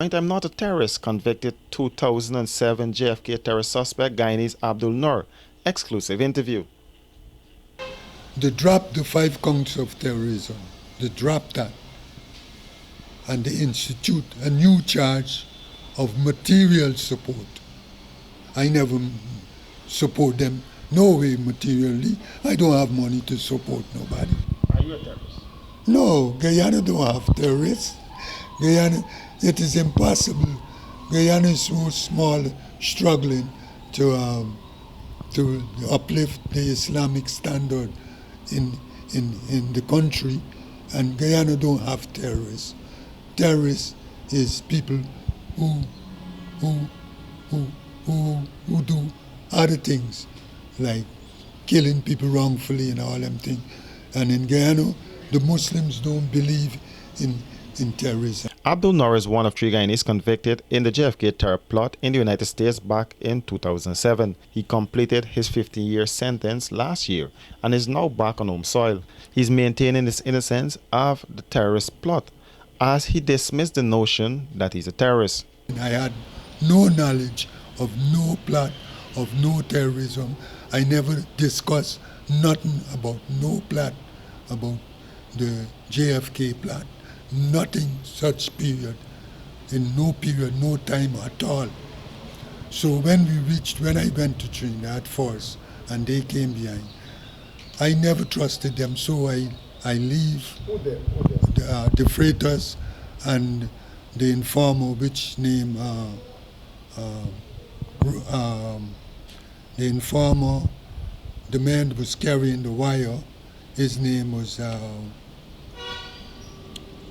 point, I'm not a terrorist. Convicted 2007 JFK terror suspect Guyanese Abdul Nur. Exclusive interview. They dropped the 5 counts of terrorism. They dropped that. And they institute a new charge of material support. I never support them, no way materially. I don't have money to support nobody. Are you a terrorist? No, Guyana don't have terrorists. Guyana, it is impossible. Guyana is so small, struggling to uplift the Islamic standard in the country, and Guyana don't have terrorists. Terrorists is people who do other things, like killing people wrongfully and all them things. And in Guyana, the Muslims don't believe in terrorism. Abdul Nur is one of 3 Guyanese convicted in the JFK terror plot in the United States back in 2007. He completed his 15-year sentence last year and is now back on home soil. He's maintaining his innocence of the terrorist plot, as he dismissed the notion that he's a terrorist. I had no knowledge of no plot, of no terrorism. I never discussed nothing about no plot, about the JFK plot. Nothing such period, in no period, no time at all. So when I went to Trinidad first and they came behind, I never trusted them, so I leave the freighters and the informer, which name, the informer, the man that was carrying the wire, his name was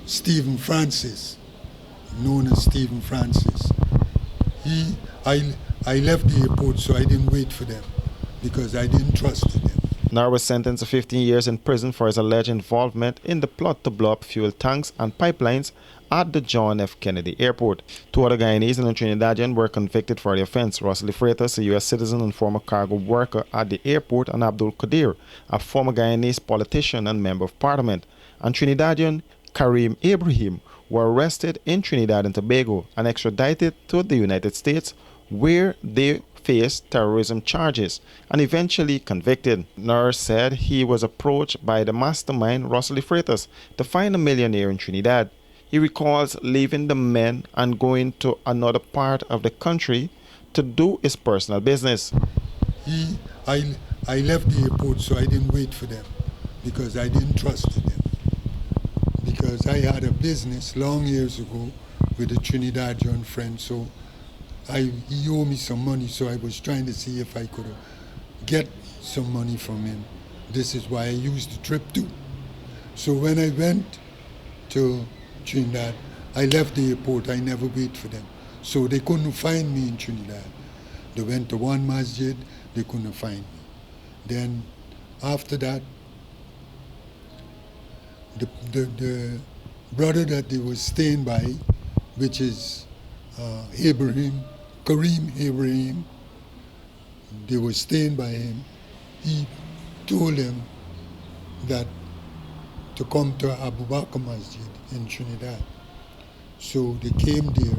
Stephen Francis, known as Stephen Francis. I left the airport, so I didn't wait for them because I didn't trust them. Nur was sentenced to 15 years in prison for his alleged involvement in the plot to blow up fuel tanks and pipelines at the John F. Kennedy Airport. 2 other Guyanese and a Trinidadian were convicted for the offense. Rosalie Freitas, a U.S. citizen and former cargo worker at the airport, and Abdul Qadir, a former Guyanese politician and member of parliament, and Trinidadian Karim Ibrahim, were arrested in Trinidad and Tobago and extradited to the United States, where they faced terrorism charges and eventually convicted. Nur said he was approached by the mastermind Rosalie Freitas to find a millionaire in Trinidad. He recalls leaving the men and going to another part of the country to do his personal business. I left the airport, so I didn't wait for them because I didn't trust them. Because I had a business long years ago with a Trinidadian friend, so he owed me some money, so I was trying to see if I could get some money from him. This is why I used the trip too. So when I went to Trinidad, I left the airport, I never waited for them. So they couldn't find me in Trinidad. They went to one masjid, they couldn't find me. Then after that, the brother that they were staying by, which is Karim Ibrahim, they were staying by him. He told them that to come to Abu Bakr Masjid in Trinidad. So they came there,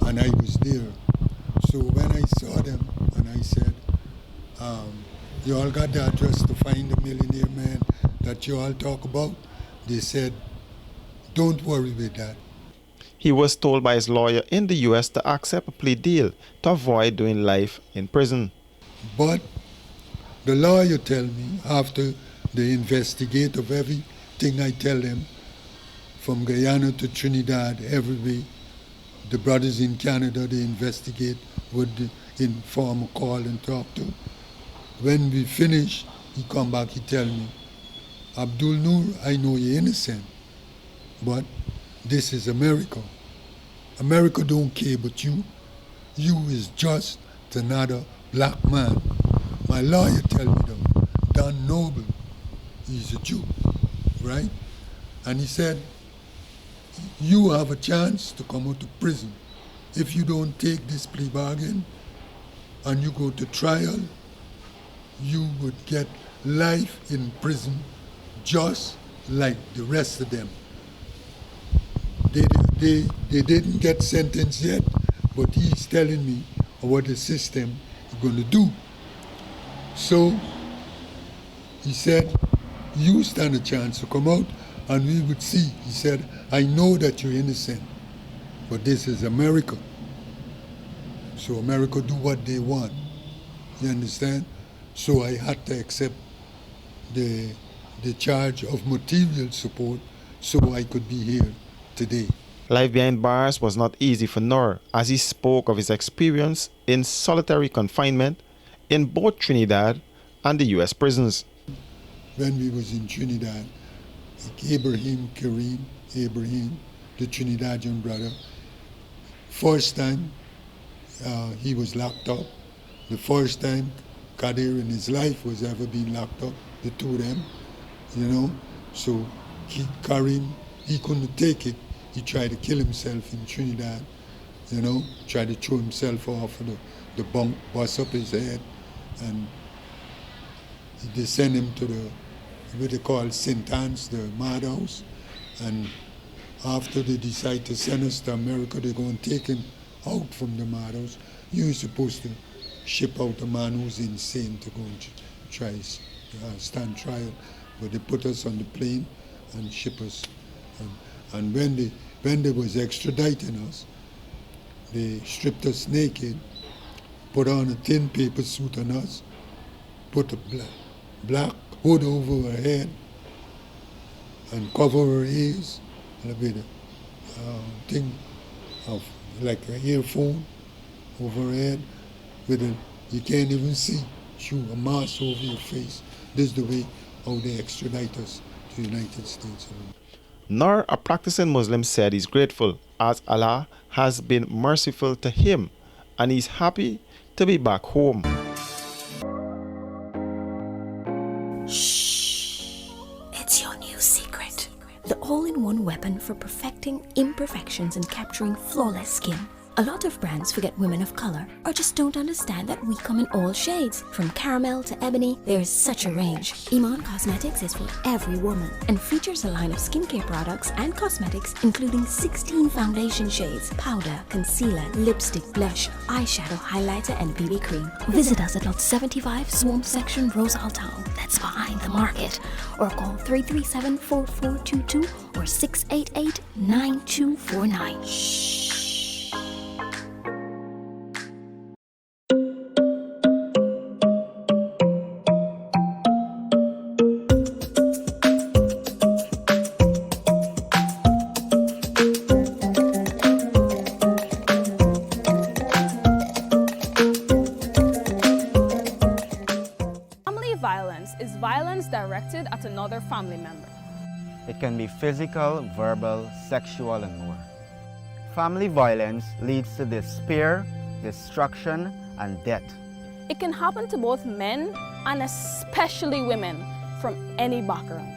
and I was there. So when I saw them, and I said, you all got the address to find the millionaire man that you all talk about? They said, don't worry with that. He was told by his lawyer in the U.S. to accept a plea deal to avoid doing life in prison. But the lawyer tell me, after they investigate of everything I tell them, from Guyana to Trinidad, every way, the brothers in Canada, they investigate, would inform, call and talk to. When we finish, he come back, he tell me, Abdul Nur, I know you're innocent, but this is America. America don't care about you. You is just another black man. My lawyer tell me though, Don Noble, he's a Jew, right? And he said, you have a chance to come out of prison. If you don't take this plea bargain and you go to trial, you would get life in prison just like the rest of them. They didn't get sentenced yet, but he's telling me what the system is going to do. So he said, you stand a chance to come out and we would see. He said, I know that you're innocent, but this is America. So America do what they want. You understand? So I had to accept the charge of material support so I could be here today. Life behind bars was not easy for Nur, as he spoke of his experience in solitary confinement in both Trinidad and the U.S. prisons. When we was in Trinidad, like Ibrahim, the Trinidadian brother, first time he was locked up. The first time Kadir in his life was ever being locked up, the two of them, you know. So Karim, he couldn't take it. He tried to kill himself in Trinidad, you know, tried to throw himself off of the bunk, bust up his head, and they sent him to what they call St. Anne's, the madhouse. And after they decide to send us to America, they're going to take him out from the madhouse. You're supposed to ship out a man who's insane to go and try stand trial. But they put us on the plane and ship us. And when they was extraditing us, they stripped us naked, put on a tin paper suit on us, put a black hood over her head, and cover her ears, and with a thing of like an earphone over her head, you can't even see, a mask over your face. This is the way how they extradite us to the United States. Nur, a practicing Muslim, said he's grateful as Allah has been merciful to him and he's happy to be back home. Shh, it's your new secret. The all-in-one weapon for perfecting imperfections and capturing flawless skin. A lot of brands forget women of color or just don't understand that we come in all shades. From caramel to ebony, there's such a range. Iman Cosmetics is for every woman and features a line of skincare products and cosmetics including 16 foundation shades, powder, concealer, lipstick, blush, eyeshadow, highlighter, and BB cream. Visit us at Lot 75 Swamp Section, Rosal Town. That's behind the market. Or call 337-4422 or 688-9249. Shh. Violence is violence directed at another family member. It can be physical, verbal, sexual, and more. Family violence leads to despair, destruction, and death. It can happen to both men and especially women from any background.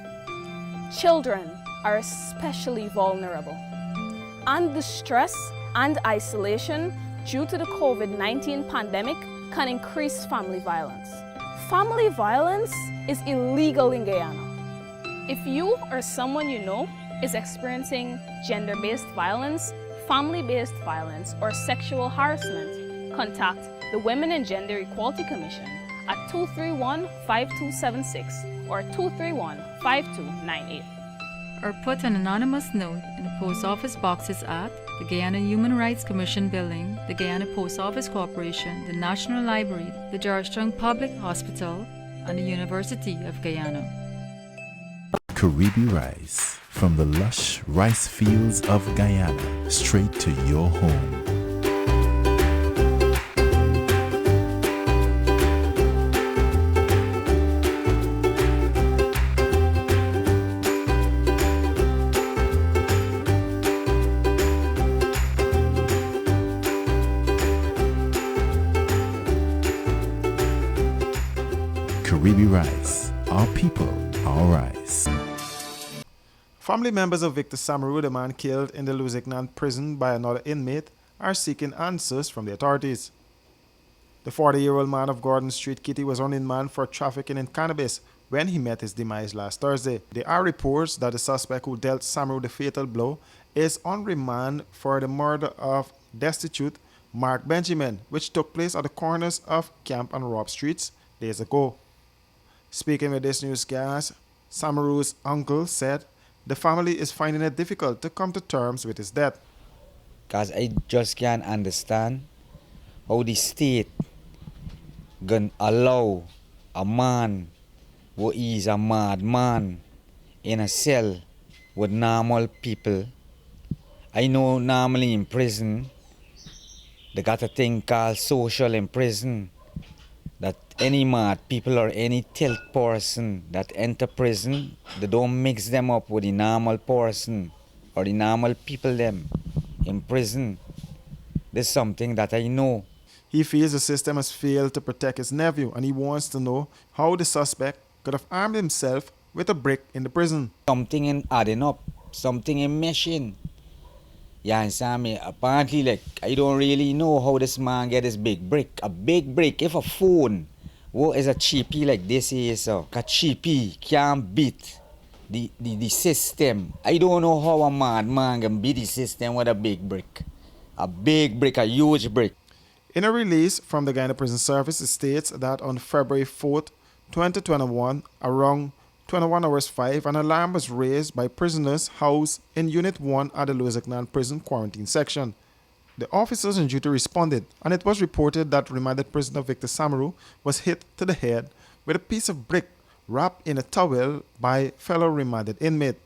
Children are especially vulnerable. And the stress and isolation due to the COVID-19 pandemic can increase family violence. Family violence is illegal in Guyana. If you or someone you know is experiencing gender-based violence, family-based violence, or sexual harassment, contact the Women and Gender Equality Commission at 231-5276 or 231-5298. Or put an anonymous note in the post office boxes at the Guyana Human Rights Commission Building, the Guyana Post Office Corporation, the National Library, the Georgetown Public Hospital, and the University of Guyana. Caribbean rice, from the lush rice fields of Guyana, straight to your home. Caribbean rice, our people, our rice. Family members of Victor Samaru, the man killed in the Lusignan prison by another inmate, are seeking answers from the authorities. The 40-year-old man of Gordon Street, Kitty, was on in man for trafficking in cannabis when he met his demise last Thursday. There are reports that the suspect who dealt Samaru the fatal blow is on remand for the murder of destitute Mark Benjamin, which took place at the corners of Camp and Rob Streets days ago. Speaking with this newscast, Samaru's uncle said the family is finding it difficult to come to terms with his death. Because I just can't understand how the state can allow a man who is a madman in a cell with normal people. I know normally in prison, they got a thing called social in prison, that any mad people or any tilt person that enter prison, they don't mix them up with the normal person or the normal people them in prison. There's something that I know. He feels the system has failed to protect his nephew, and he wants to know how the suspect could have armed himself with a brick in the prison. Something in adding up, something in meshing. You understand me? Apparently, like, I don't really know how this man get this big brick. A big brick. If a phone, what is a cheapie like this is, a cheapie can't beat the system. I don't know how a madman can beat the system with a big brick. A big brick, a huge brick. In a release from the Guyana Prison Service, it states that on February 4th, 2021, around 21 hours 5, an alarm was raised by prisoners housed in Unit 1 at the Louisiana Prison Quarantine Section. The officers on duty responded, and it was reported that remanded prisoner Victor Samaru was hit to the head with a piece of brick wrapped in a towel by fellow remanded inmate.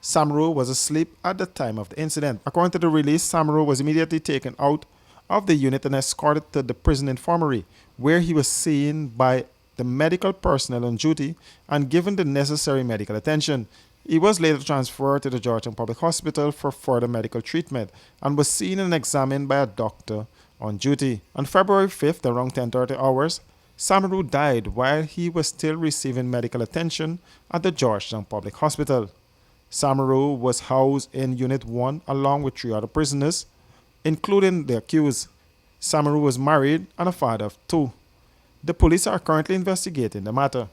Samaru was asleep at the time of the incident. According to the release, Samaru was immediately taken out of the unit and escorted to the prison infirmary, where he was seen by the medical personnel on duty and given the necessary medical attention. He was later transferred to the Georgetown Public Hospital for further medical treatment and was seen and examined by a doctor on duty. On February 5th, around 10:30 hours, Samaru died while he was still receiving medical attention at the Georgetown Public Hospital. Samaru was housed in Unit 1 along with 3 other prisoners, including the accused. Samaru was married and a father of 2. The police are currently investigating the matter.